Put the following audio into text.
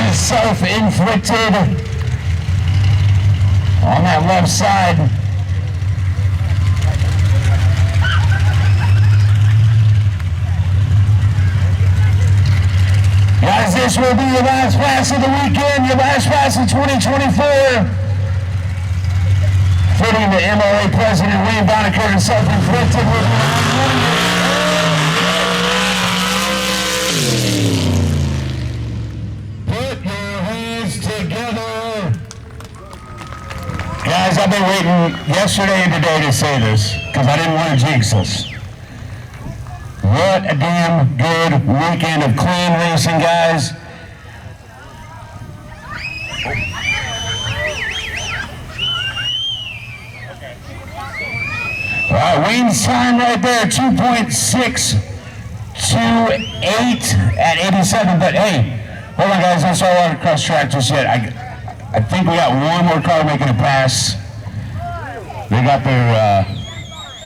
Inflicted on that left side. Guys, this will be your last pass of the weekend, your last pass of 2024. Fitting the MLA President Wayne Bonaker and Self-Inflicted will be on. Guys, I've been waiting yesterday and today to say this because I didn't want to jinx us. What a damn good weekend of clean racing, guys. All right, Wayne's time right there, 2.628 at 87. But hey, hold on, guys, don't start walking across track just yet. I think we got one more car making a pass. They got their